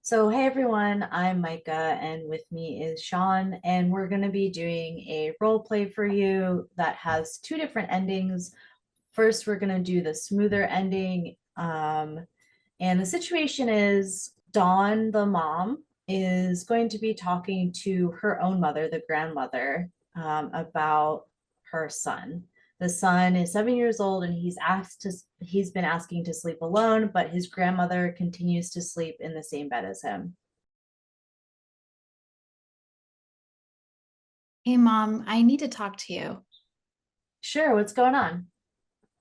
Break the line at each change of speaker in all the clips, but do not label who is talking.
So, hey everyone, I'm Micah, and with me is Sean, and we're going to be doing a role play for you that has two different endings. First, we're going to do the smoother ending, and the situation is Dawn, the mom, is going to be talking to her own mother, the grandmother, about her son. The son is 7 years old and he's been asking to sleep alone, but his grandmother continues to sleep in the same bed as him.
Hey mom, I need to talk to you.
Sure, what's going on?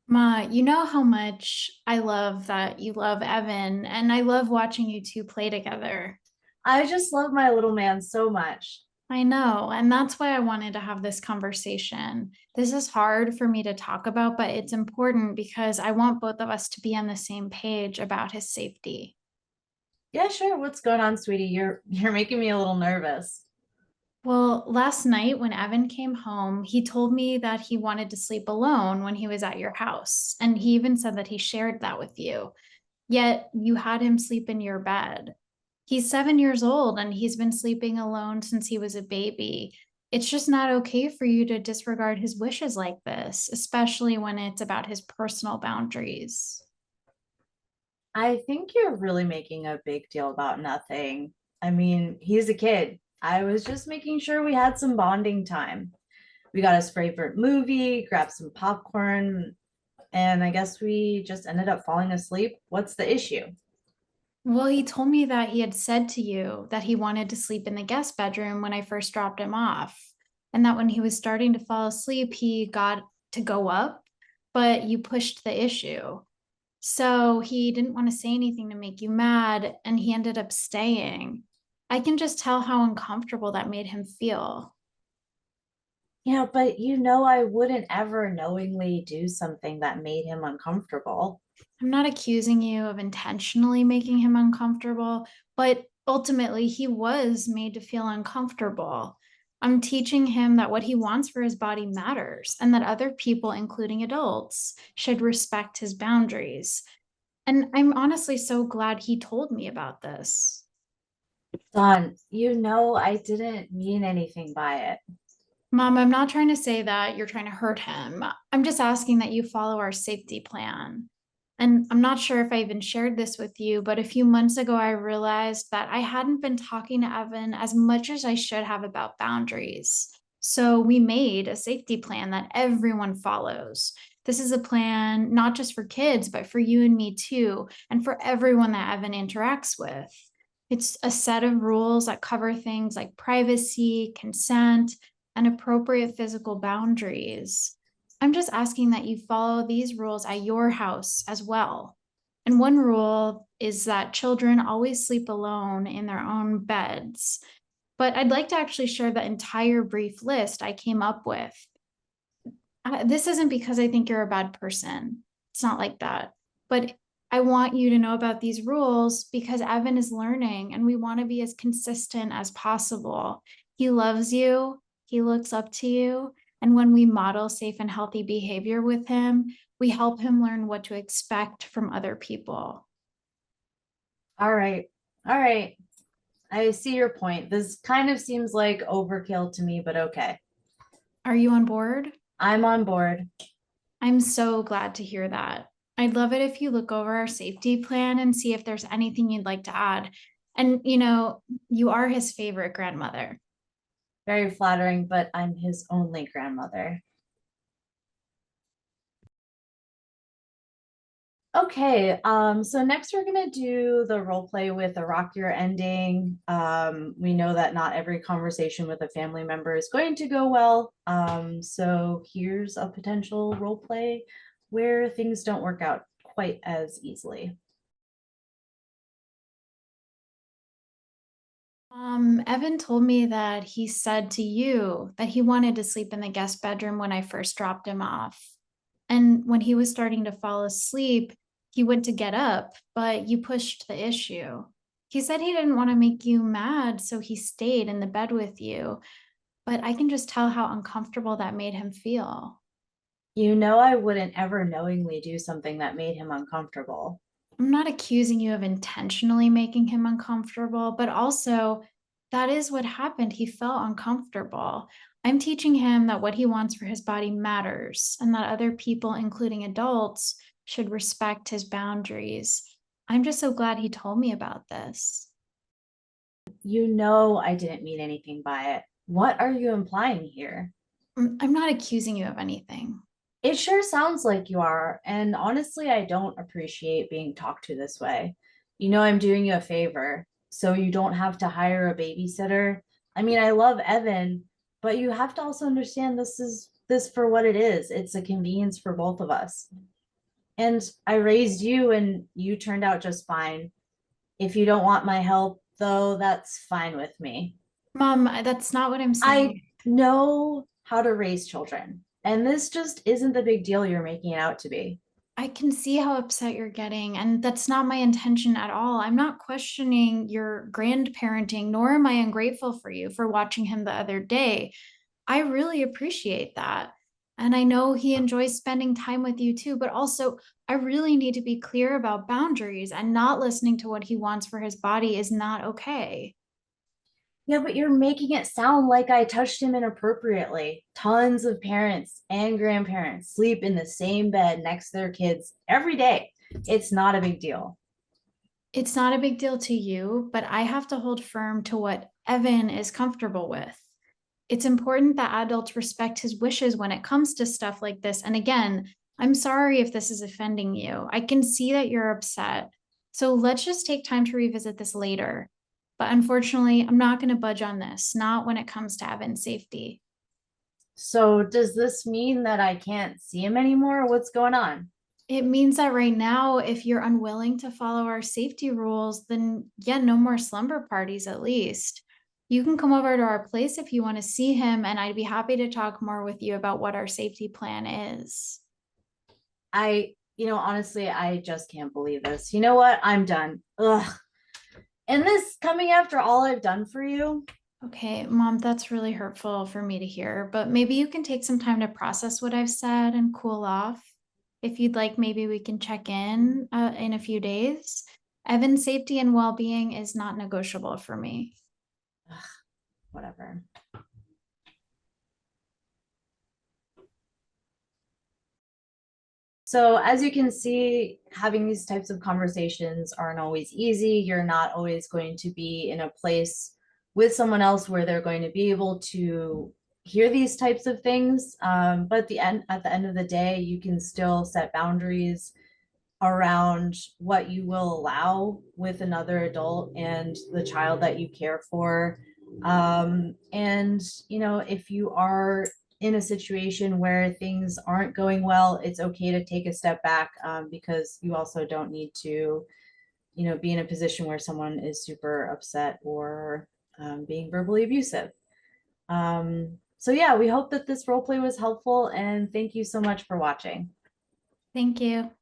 Ma, you know how much I love that you love Evan, and I love watching you two play together.
I just love my little man so much.
I know, and that's why I wanted to have this conversation. This is hard for me to talk about, but it's important because I want both of us to be on the same page about his safety.
Yeah, sure. What's going on, sweetie? You're making me a little nervous.
Well, last night when Evan came home, he told me that he wanted to sleep alone when he was at your house, and he even said that he shared that with you. Yet you had him sleep in your bed. He's 7 years old and he's been sleeping alone since he was a baby. It's just not okay for you to disregard his wishes like this, especially when it's about his personal boundaries.
I think you're really making a big deal about nothing. I mean, he's a kid. I was just making sure we had some bonding time. We got his favorite movie, grabbed some popcorn, and I guess we just ended up falling asleep. What's the issue?
Well, he told me that he had said to you that he wanted to sleep in the guest bedroom when I first dropped him off, and that when he was starting to fall asleep, he got to go up, but you pushed the issue. So he didn't want to say anything to make you mad, and he ended up staying. I can just tell how uncomfortable that made him feel.
Yeah, but you know, I wouldn't ever knowingly do something that made him uncomfortable.
I'm not accusing you of intentionally making him uncomfortable, but ultimately he was made to feel uncomfortable. I'm teaching him that what he wants for his body matters and that other people, including adults, should respect his boundaries. And I'm honestly so glad he told me about this.
Don, you know, I didn't mean anything by it.
Mom, I'm not trying to say that you're trying to hurt him. I'm just asking that you follow our safety plan. And I'm not sure if I even shared this with you, but a few months ago, I realized that I hadn't been talking to Evan as much as I should have about boundaries. So we made a safety plan that everyone follows. This is a plan not just for kids, but for you and me too, and for everyone that Evan interacts with. It's a set of rules that cover things like privacy, consent, and appropriate physical boundaries. I'm just asking that you follow these rules at your house as well. And one rule is that children always sleep alone in their own beds. But I'd like to actually share the entire brief list I came up with. This isn't because I think you're a bad person. It's not like that. But I want you to know about these rules because Evan is learning and we want to be as consistent as possible. He loves you, he looks up to you. And when we model safe and healthy behavior with him, we help him learn what to expect from other people.
All right. All right. I see your point. This kind of seems like overkill to me, but okay.
Are you on board?
I'm on board.
I'm so glad to hear that. I'd love it if you look over our safety plan and see if there's anything you'd like to add. And, you are his favorite grandmother.
Very flattering, but I'm his only grandmother. Okay, so next we're gonna do the role play with a rockier ending. We know that not every conversation with a family member is going to go well. So here's a potential role play where things don't work out quite as easily.
Evan told me that he said to you that he wanted to sleep in the guest bedroom when I first dropped him off. And when he was starting to fall asleep, he went to get up, but you pushed the issue. He said he didn't want to make you mad, so he stayed in the bed with you. But I can just tell how uncomfortable that made him feel.
You know, I wouldn't ever knowingly do something that made him uncomfortable.
I'm not accusing you of intentionally making him uncomfortable, but also that is what happened. He felt uncomfortable. I'm teaching him that what he wants for his body matters and that other people, including adults, should respect his boundaries. I'm just so glad he told me about this.
You know I didn't mean anything by it. What are you implying here?
I'm not accusing you of anything.
It sure sounds like you are, and honestly, I don't appreciate being talked to this way. You know, I'm doing you a favor, so you don't have to hire a babysitter. I mean, I love Evan, but you have to also understand this for what it is. It's a convenience for both of us. And I raised you and you turned out just fine. If you don't want my help, though, that's fine with me.
Mom, that's not what I'm
I
saying.
know how to raise children, and this just isn't the big deal you're making it out to be.
I can see how upset you're getting, and that's not my intention at all. I'm not questioning your grandparenting, nor am I ungrateful for you for watching him the other day. I really appreciate that. And I know he enjoys spending time with you too, but also I really need to be clear about boundaries and not listening to what he wants for his body is not okay.
Yeah, but you're making it sound like I touched him inappropriately. Tons of parents and grandparents sleep in the same bed next to their kids every day. It's not a big deal.
It's not a big deal to you, but I have to hold firm to what Evan is comfortable with. It's important that adults respect his wishes when it comes to stuff like this. And again, I'm sorry if this is offending you. I can see that you're upset. So let's just take time to revisit this later. But unfortunately, I'm not going to budge on this, not when it comes to Evan's safety.
So, does this mean that I can't see him anymore? What's going on?
It means that right now, if you're unwilling to follow our safety rules, then yeah, no more slumber parties at least. You can come over to our place if you want to see him, and I'd be happy to talk more with you about what our safety plan is.
Honestly, I just can't believe this. You know what? I'm done. Ugh. And this coming after all I've done for you?
Okay, Mom, that's really hurtful for me to hear, but maybe you can take some time to process what I've said and cool off. If you'd like, maybe we can check in a few days. Evan's safety and well-being is not negotiable for me.
Ugh, whatever. So, as you can see, having these types of conversations aren't always easy. You're not always going to be in a place with someone else where they're going to be able to hear these types of things. But at the end of the day, you can still set boundaries around what you will allow with another adult and the child that you care for. And if you are in a situation where things aren't going well, it's okay to take a step back, because you also don't need to, be in a position where someone is super upset or being verbally abusive. So yeah, we hope that this role play was helpful, and thank you so much for watching.
Thank you.